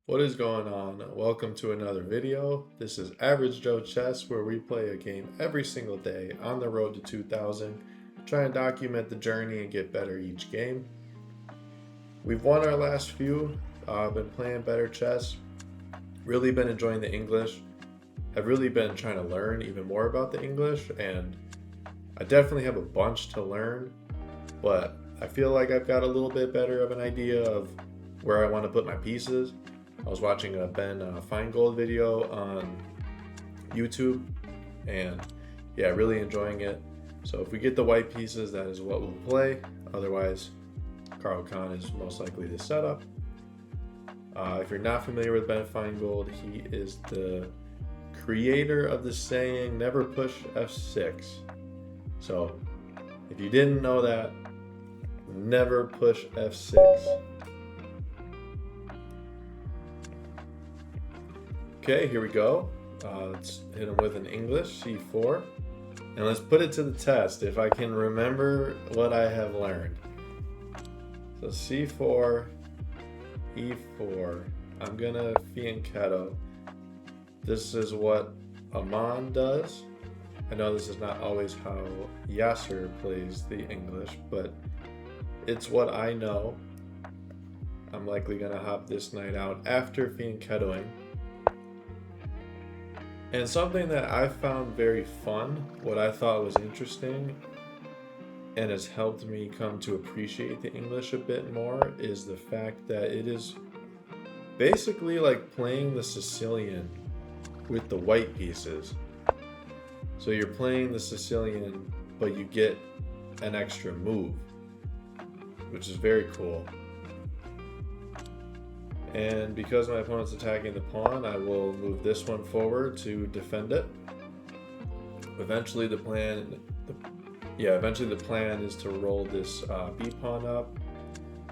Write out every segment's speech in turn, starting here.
What is going on? Welcome to another video. This is Average Joe Chess, where we play a game every single day on the road to 2000, try and document the journey and get better each game. We've won our last few, been playing better chess, really been enjoying the English. I've really been trying to learn even more about the English, and I definitely have a bunch to learn, but I feel like I've got a little bit better of an idea of where I want to put my pieces. I was watching a Ben Feingold video on YouTube, and yeah, really enjoying it. So if we get the white pieces, that is what we'll play. Otherwise, Caro-Kann is most likely the setup. If you're not familiar with Ben Feingold, he is the creator of the saying, never push f6. So if you didn't know that, never push f6. Okay, here we go. Let's hit him with an English, c4. And let's put it to the test if I can remember what I have learned. So c4, e4. I'm gonna fianchetto. This is what Aman does. I know this is not always how Yasser plays the English, but it's what I know. I'm likely gonna hop this knight out after fianchettoing. And something that I found very fun, what I thought was interesting, and has helped me come to appreciate the English a bit more, is the fact that it is basically like playing the Sicilian with the white pieces. So you're playing the Sicilian, but you get an extra move, which is very cool. And because my opponent's attacking the pawn, I will move this one forward to defend it. Eventually the plan is to roll this b pawn up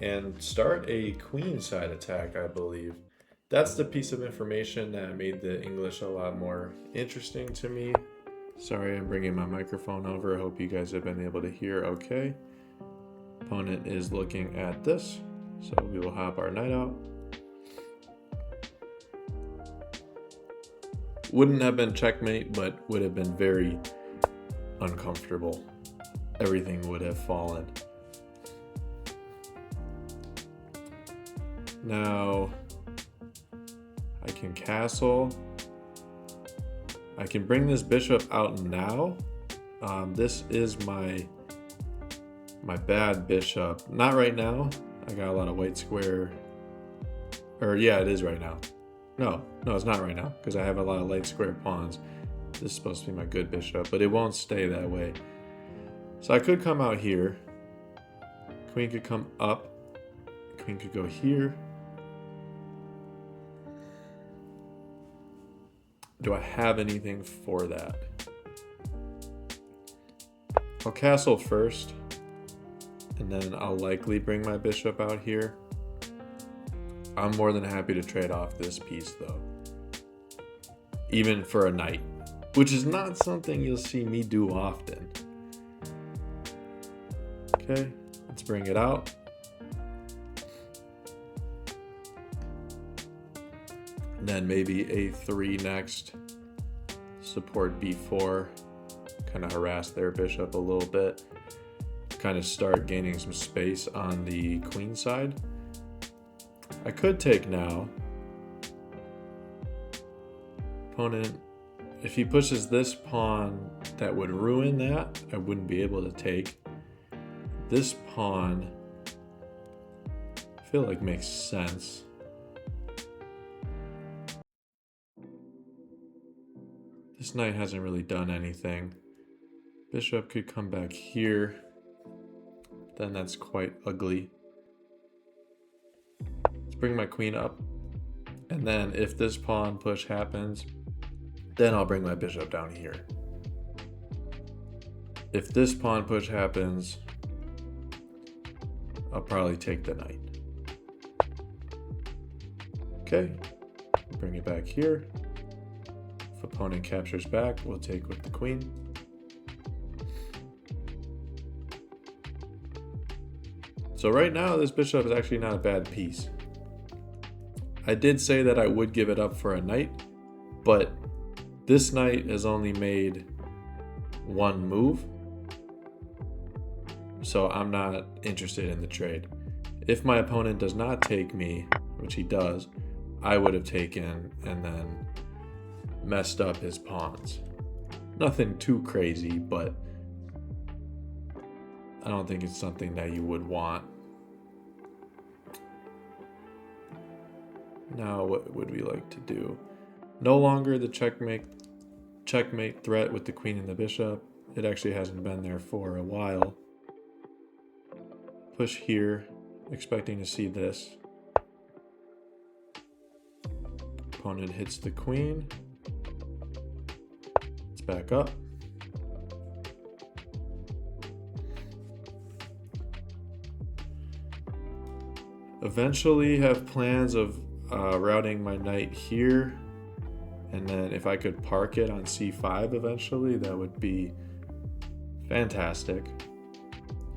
and start a queen side attack, I believe. That's the piece of information that made the English a lot more interesting to me. Sorry, I'm bringing my microphone over. I hope you guys have been able to hear okay. Opponent is looking at this, so we will hop our knight out. Wouldn't have been checkmate, but would have been very uncomfortable. Everything would have fallen. Now, I can castle. I can bring this bishop out now. This is my bad bishop. Not right now. I got a lot of white square. Or yeah, it is right now. No, it's not right now, because I have a lot of light square pawns. This is supposed to be my good bishop, but it won't stay that way. So I could come out here. Queen could come up. Queen could go here. Do I have anything for that? I'll castle first, and then I'll likely bring my bishop out here. I'm more than happy to trade off this piece though, even for a knight, which is not something you'll see me do often. Okay, let's bring it out. And then maybe a3 next, support b4, kind of harass their bishop a little bit, kind of start gaining some space on the queen side. I could take now. Opponent, if he pushes this pawn, that would ruin that. I wouldn't be able to take. This pawn, I feel like makes sense. This knight hasn't really done anything. Bishop could come back here. Then that's quite ugly. Bring my queen up, and then if this pawn push happens, then I'll bring my bishop down here. If this pawn push happens, I'll probably take the knight. Okay, bring it back here. If opponent captures back, we'll take with the queen. So right now, this bishop is actually not a bad piece. I did say that I would give it up for a knight, but this knight has only made one move, so I'm not interested in the trade. If my opponent does not take me, which he does, I would have taken and then messed up his pawns. Nothing too crazy, but I don't think it's something that you would want. Now, what would we like to do? No longer the checkmate threat with the queen and the bishop. It actually hasn't been there for a while. Push here, expecting to see this. Opponent hits the queen. It's back up. Eventually have plans of routing my knight here, and then if I could park it on c5 eventually, that would be fantastic.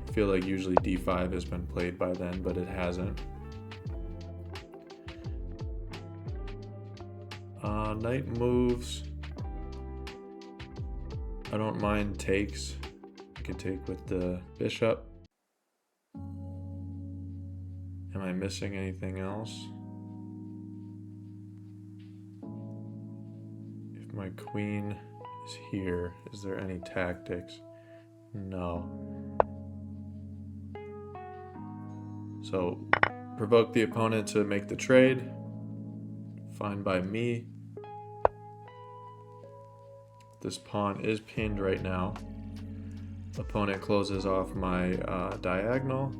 I feel like usually d5 has been played by then, but it hasn't. Knight moves. I don't mind takes. I could take with the bishop. Am I missing anything else? If my queen is here, is there any tactics? No. So, provoke the opponent to make the trade. Fine by me. This pawn is pinned right now. Opponent closes off my diagonal.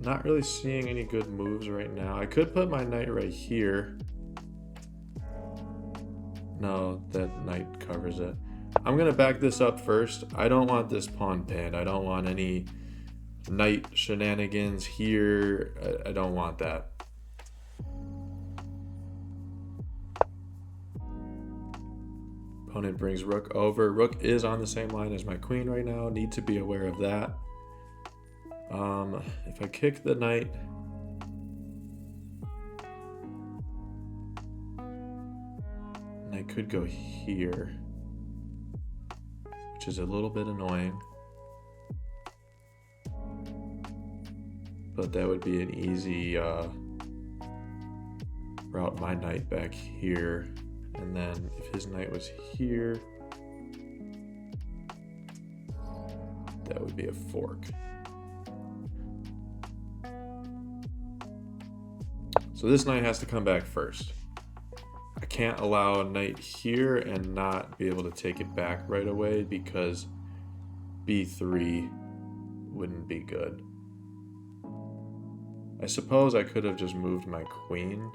Not really seeing any good moves right now. I could put my knight right here. No, that knight covers it. I'm gonna back this up first. I don't want this pawn pinned. I don't want any knight shenanigans here. I don't want that. Opponent brings rook over. Rook is on the same line as my queen right now. Need to be aware of that. If I kick the knight, knight could go here, which is a little bit annoying. But that would be an easy route my knight back here. And then if his knight was here, that would be a fork. So this knight has to come back first. I can't allow a knight here and not be able to take it back right away because b3 wouldn't be good. I suppose I could have just moved my queen.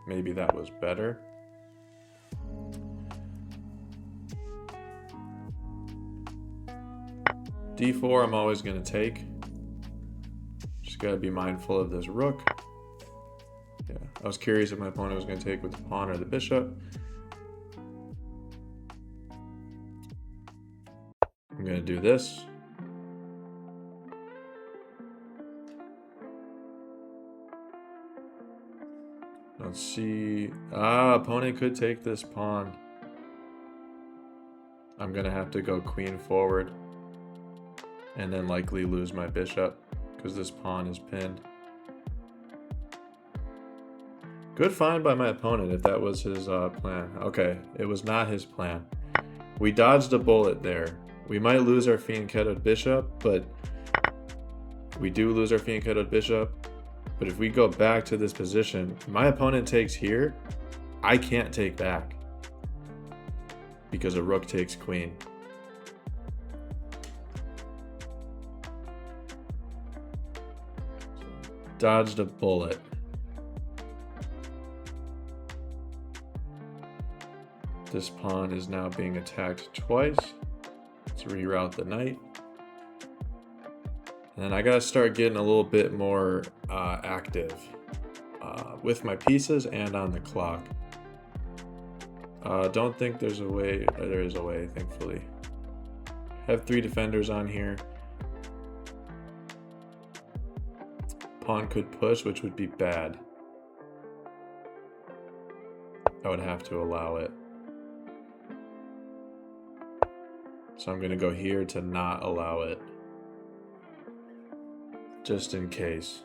Maybe that was better. d4 I'm always going to take. Just got to be mindful of this rook. Yeah, I was curious if my opponent was going to take with the pawn or the bishop. I'm going to do this. Let's see. Opponent could take this pawn. I'm going to have to go queen forward and then likely lose my bishop because this pawn is pinned. Good find by my opponent if that was his plan. Okay, it was not his plan. We dodged a bullet there. We might lose our fianchettoed bishop, but we do lose our fianchettoed bishop. But if we go back to this position, my opponent takes here, I can't take back because a rook takes queen. Dodged a bullet. This pawn is now being attacked twice. Let's reroute the knight. And then I gotta start getting a little bit more active with my pieces and on the clock. Don't think there's a way. There is a way, thankfully. Have 3 defenders on here. pawn could push, which would be bad. I would have to allow it. So I'm going to go here to not allow it. Just in case.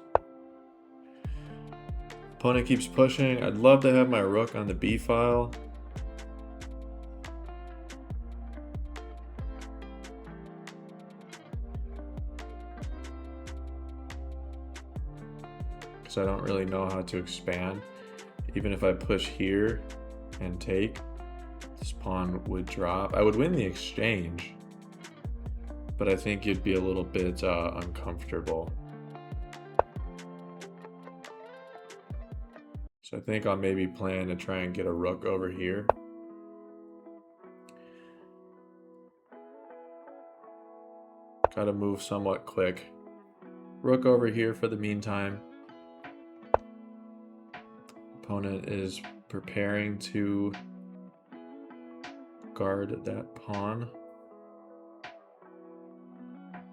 Opponent keeps pushing. I'd love to have my rook on the b file. Because I don't really know how to expand. Even if I push here and take, this pawn would drop. I would win the exchange, but I think it'd be a little bit uncomfortable. So I think I'll maybe plan to try and get a rook over here. Gotta move somewhat quick. Rook over here for the meantime. Opponent is preparing to guard that pawn.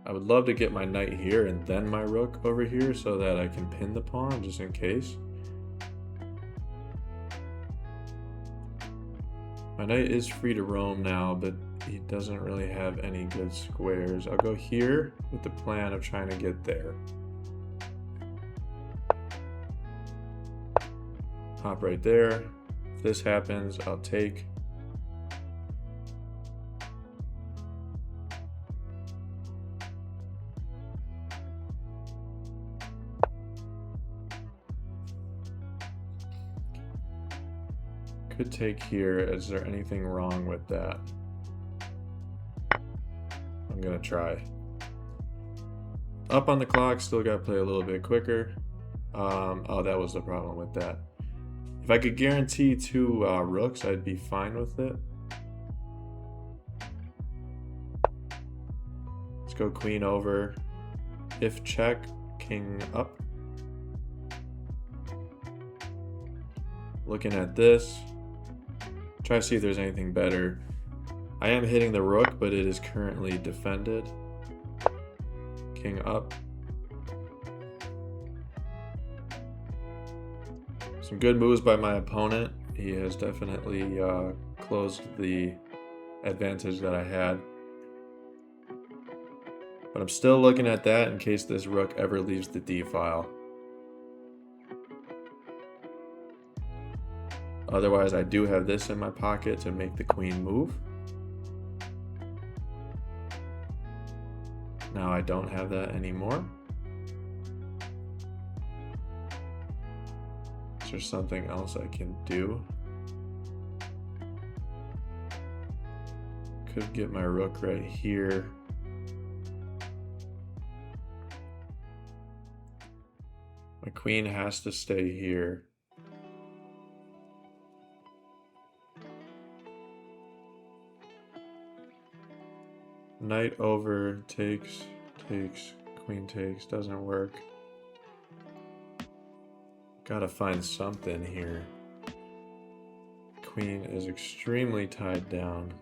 I would love to get my knight here and then my rook over here so that I can pin the pawn just in case. My knight is free to roam now, but he doesn't really have any good squares. I'll go here with the plan of trying to get there. Hop right there. If this happens, I'll take. Could take here. Is there anything wrong with that? I'm gonna try. Up on the clock, still gotta play a little bit quicker. Oh, that was the problem with that. If I could guarantee 2 rooks, I'd be fine with it. Let's go queen over. If check, king up. Looking at this. Try to see if there's anything better. I am hitting the rook, but it is currently defended. King up. Some good moves by my opponent. He has definitely closed the advantage that I had. But I'm still looking at that in case this rook ever leaves the d file. Otherwise, I do have this in my pocket to make the queen move. Now I don't have that anymore. Is there something else I can do? Could get my rook right here. My queen has to stay here. Knight over, takes, queen takes, doesn't work. Gotta find something here. Queen is extremely tied down.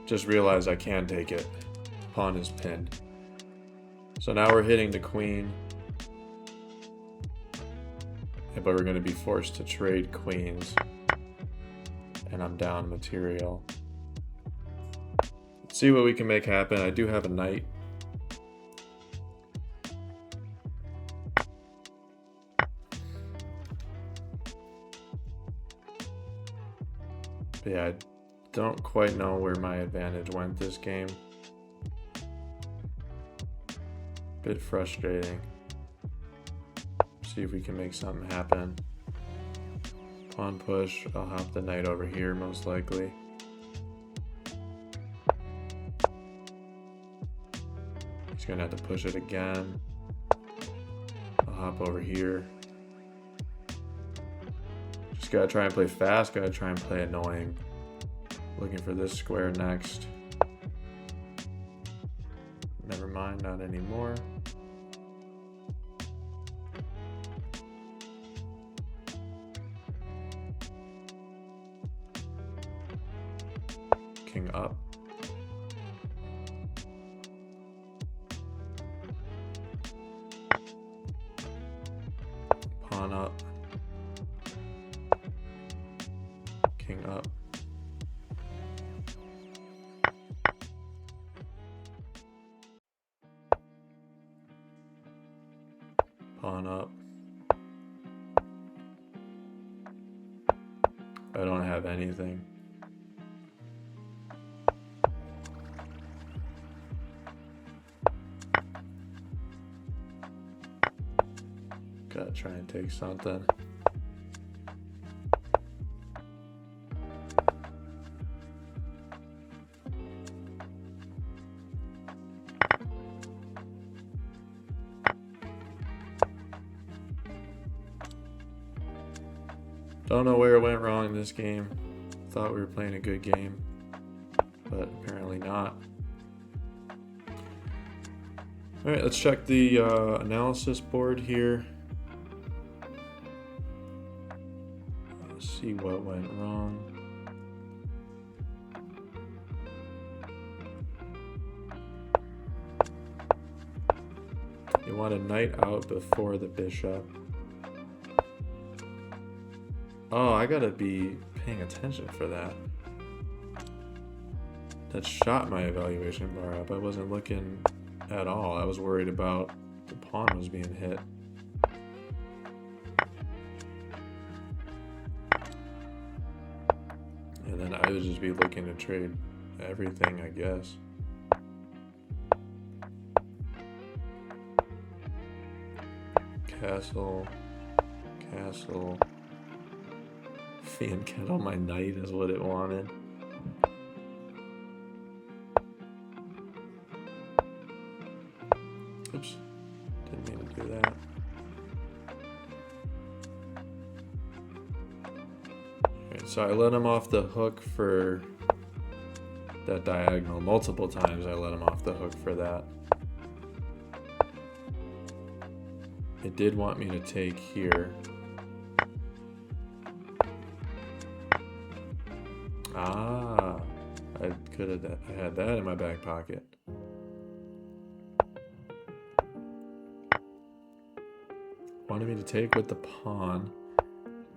Just realized I can take it. Pawn is pinned. So now we're hitting the queen. But we're going to be forced to trade queens. And I'm down material. Let's see what we can make happen. I do have a knight. But yeah, I don't quite know where my advantage went this game. Bit frustrating. See if we can make something happen. Pawn push. I'll hop the knight over here most likely. He's gonna have to push it again. I'll hop over here. Just gotta try and play fast, gotta try and play annoying. Looking for this square next. Never mind, not anymore. King up. Pawn up. King up. Pawn up. I don't have anything. Gotta try and take something. Don't know where it went wrong in this game. Thought we were playing a good game, but apparently not. All right, let's check the analysis board here. Let's see what went wrong. You want a knight out before the bishop. Oh, I gotta be paying attention for that. That shot my evaluation bar up. I wasn't looking at all. I was worried about the pawn was being hit. And then I would just be looking to trade everything, I guess. Castle, castle. And get on my knight is what it wanted. Oops, didn't mean to do that. Okay, so I let him off the hook for that diagonal. Multiple times I let him off the hook for that. It did want me to take here. Ah, I could have had that in my back pocket. Wanted me to take with the pawn.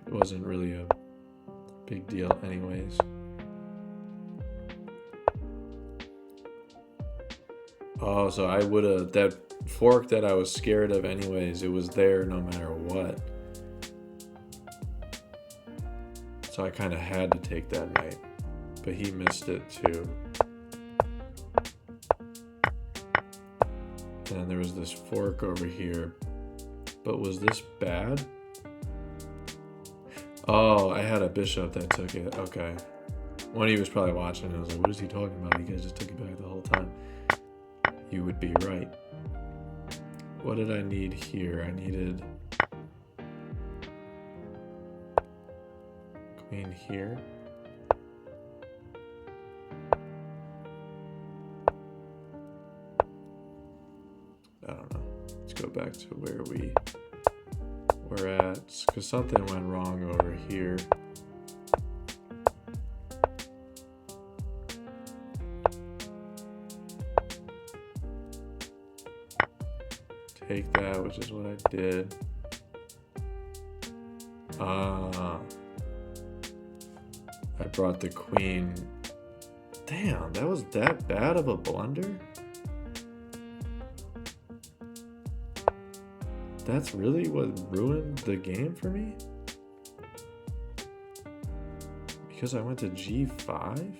It wasn't really a big deal anyways. Oh, so I would have, that fork that I was scared of anyways, it was there no matter what. So I kind of had to take that knight, but he missed it too. And there was this fork over here, but was this bad? Oh, I had a bishop that took it, okay. When he was probably watching, I was like, what is he talking about? You guys just took it back the whole time. You would be right. What did I need here? I needed queen here. I don't know. Let's go back to where we were at, because something went wrong over here. Take that, which is what I did. I brought the queen. Damn, that was that bad of a blunder? That's really what ruined the game for me? Because I went to g5?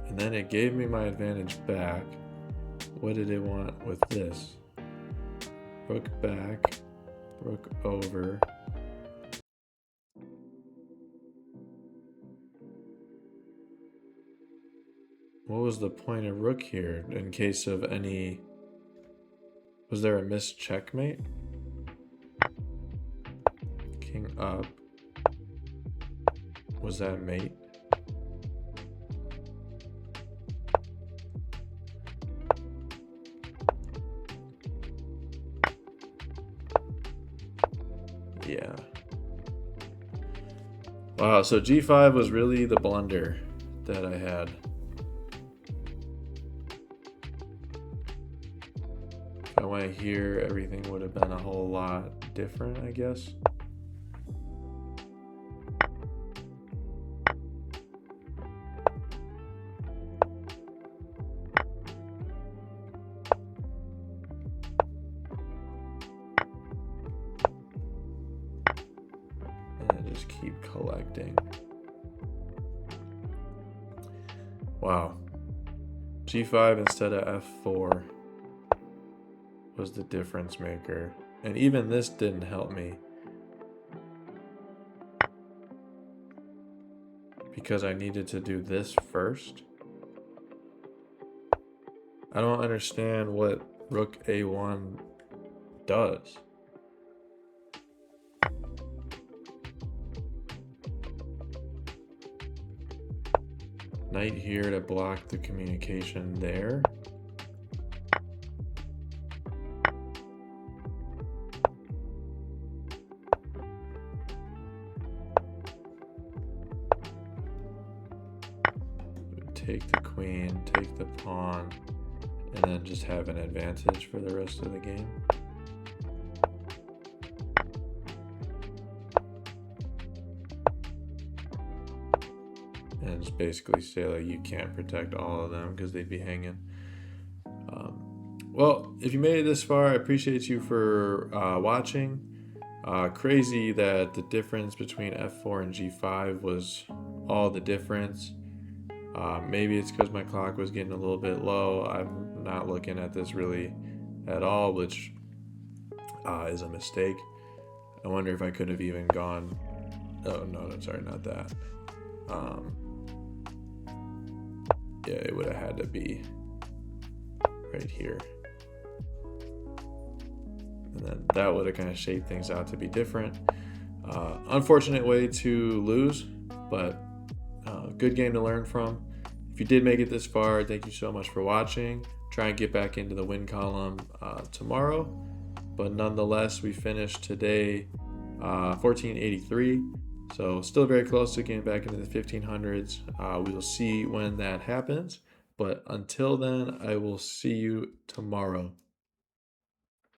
And then it gave me my advantage back. What did it want with this? Rook back, rook over. What was the point of rook here in case of any... Was there a missed checkmate? King up. Was that mate? Yeah. Wow, so G5 was really the blunder that I had. If I went here, everything would have been a whole lot different, I guess. And just keep collecting. Wow. G5 instead of F4 was the difference maker. And even this didn't help me, because I needed to do this first. I don't understand what Rook A1 does. Knight here to block the communication there. Take the queen, take the pawn, and then just have an advantage for the rest of the game. And just basically say like you can't protect all of them because they'd be hanging. Well, if you made it this far, I appreciate you for watching. Crazy that the difference between F4 and G5 was all the difference. Maybe it's because my clock was getting a little bit low. I'm not looking at this really at all, which is a mistake. I wonder if I could have even gone... Oh, no, sorry, not that. Yeah, it would have had to be right here. And then that would have kind of shaped things out to be different. Unfortunate way to lose, but good game to learn from. If you did make it this far, thank you so much for watching. Try and get back into the win column tomorrow. But nonetheless, we finished today 1483. So still very close to getting back into the 1500s. We will see when that happens. But until then, I will see you tomorrow.